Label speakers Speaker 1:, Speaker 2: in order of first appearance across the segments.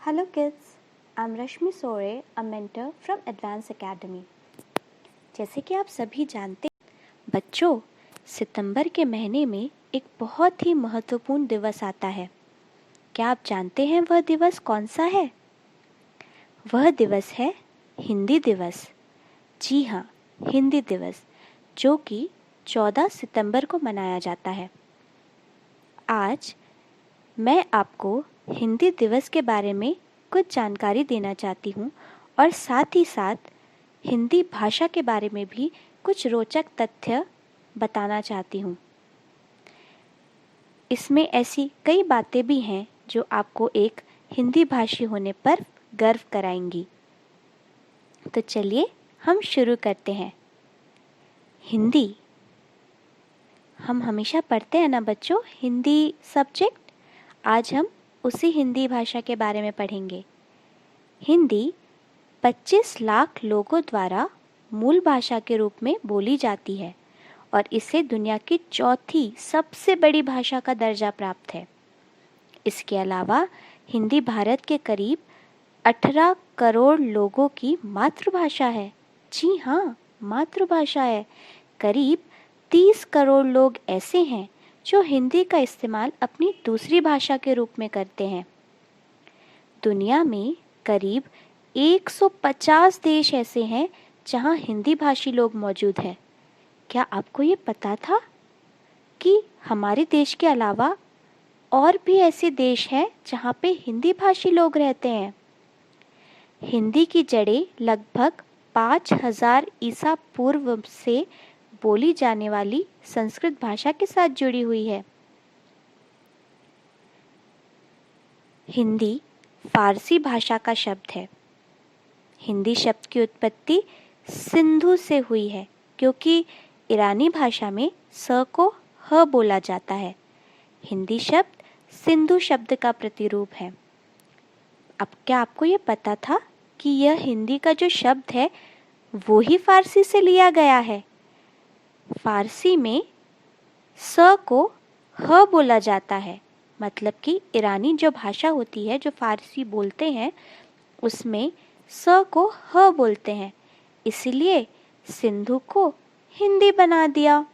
Speaker 1: Hello kids, I'm Rashmi Sore, a mentor from Advanced Academy. जैसे कि आप सभी जानते हैं बच्चों, सितंबर के महीने में एक बहुत ही महत्वपूर्ण दिवस आता है। क्या आप जानते हैं वह दिवस कौन सा है? वह दिवस है हिंदी दिवस। जी हाँ, हिंदी दिवस, जो कि 14 सितंबर को मनाया जाता है। आज मैं आपको हिंदी दिवस के बारे में कुछ जानकारी देना चाहती हूँ और साथ ही साथ हिंदी भाषा के बारे में भी कुछ रोचक तथ्य बताना चाहती हूँ। इसमें ऐसी कई बातें भी हैं जो आपको एक हिंदी भाषी होने पर गर्व कराएंगी। तो चलिए हम शुरू करते हैं। हिंदी हम हमेशा पढ़ते हैं ना बच्चों, हिंदी सब्जेक्ट। आज हम उसी हिंदी भाषा के बारे में पढ़ेंगे। हिंदी 25 लाख लोगों द्वारा मूल भाषा के रूप में बोली जाती है और इसे दुनिया की चौथी सबसे बड़ी भाषा का दर्जा प्राप्त है। इसके अलावा हिंदी भारत के करीब 18 करोड़ लोगों की मातृभाषा है। जी हाँ, मातृभाषा है। करीब 30 करोड़ लोग ऐसे हैं जो हिंदी का इस्तेमाल अपनी दूसरी भाषा के रूप में करते हैं। दुनिया में करीब 150 देश ऐसे हैं जहां हिंदी भाषी लोग मौजूद हैं। क्या आपको ये पता था कि हमारे देश के अलावा और भी ऐसे देश हैं जहां पे हिंदी भाषी लोग रहते हैं? हिंदी की जड़ें लगभग 5000 ईसा पूर्व से बोली जाने वाली संस्कृत भाषा के साथ जुड़ी हुई है। हिंदी फारसी भाषा का शब्द है। हिंदी शब्द की उत्पत्ति सिंधु से हुई है, क्योंकि ईरानी भाषा में स को ह बोला जाता है। हिंदी शब्द सिंधु शब्द का प्रतिरूप है। अब क्या आपको ये पता था कि यह हिंदी का जो शब्द है वो ही फारसी से लिया गया है? फारसी में स को ह बोला जाता है, मतलब कि ईरानी जो भाषा होती है, जो फारसी बोलते हैं, उसमें स को ह बोलते हैं, इसलिए सिंधु को हिंदी बना दिया।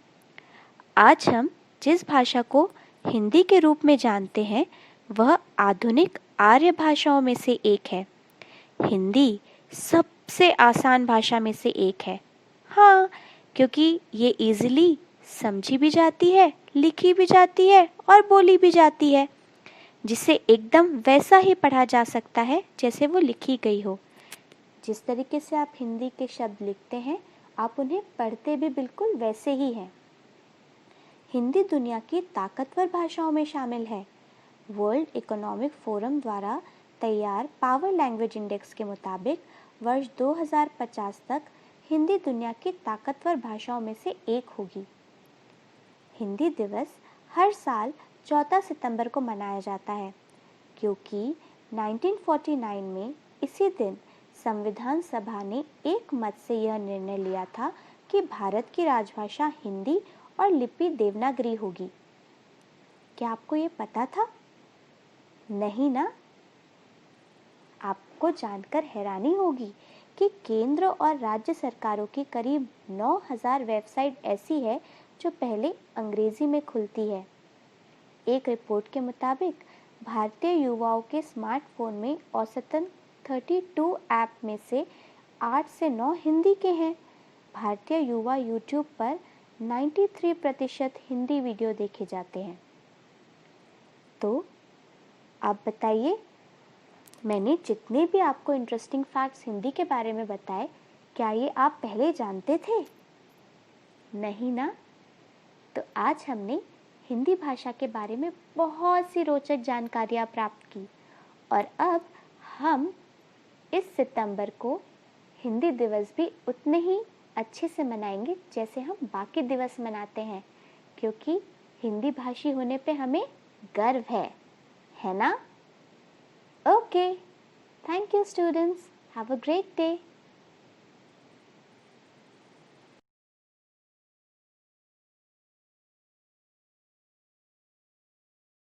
Speaker 1: आज हम जिस भाषा को हिंदी के रूप में जानते हैं वह आधुनिक आर्य भाषाओं में से एक है। हिंदी सबसे आसान भाषा में से एक है। हाँ, क्योंकि ये इजीली समझी भी जाती है, लिखी भी जाती है और बोली भी जाती है, जिसे एकदम वैसा ही पढ़ा जा सकता है जैसे वो लिखी गई हो। जिस तरीके से आप हिंदी के शब्द लिखते हैं, आप उन्हें पढ़ते भी बिल्कुल वैसे ही हैं। हिंदी दुनिया की ताकतवर भाषाओं में शामिल है। वर्ल्ड इकोनॉमिक फोरम द्वारा तैयार पावर लैंग्वेज इंडेक्स के मुताबिक वर्ष 2050 तक हिंदी दुनिया की ताकतवर भाषाओं में से एक होगी। हिंदी दिवस हर साल 14 सितंबर को मनाया जाता है, क्योंकि 1949 में इसी दिन संविधान सभा ने एक मत से यह निर्णय लिया था कि भारत की राजभाषा हिंदी और लिपि देवनागरी होगी। क्या आपको ये पता था? नहीं ना? आपको जानकर हैरानी होगी कि केंद्र और राज्य सरकारों की करीब 9000 वेबसाइट ऐसी है जो पहले अंग्रेजी में खुलती है। एक रिपोर्ट के मुताबिक भारतीय युवाओं के स्मार्टफोन में औसतन 32 ऐप में से 8 से 9 हिंदी के हैं। भारतीय युवा यूट्यूब पर 93% हिंदी वीडियो देखे जाते हैं। तो आप बताइए, मैंने जितने भी आपको इंटरेस्टिंग फैक्ट्स हिंदी के बारे में बताए, क्या ये आप पहले जानते थे? नहीं ना? तो आज हमने हिंदी भाषा के बारे में बहुत सी रोचक जानकारियाँ प्राप्त की और अब हम इस सितंबर को हिंदी दिवस भी उतने ही अच्छे से मनाएंगे जैसे हम बाकी दिवस मनाते हैं, क्योंकि हिंदी भाषी होने पे हमें गर्व है ना? Okay, thank you students. Have a great day.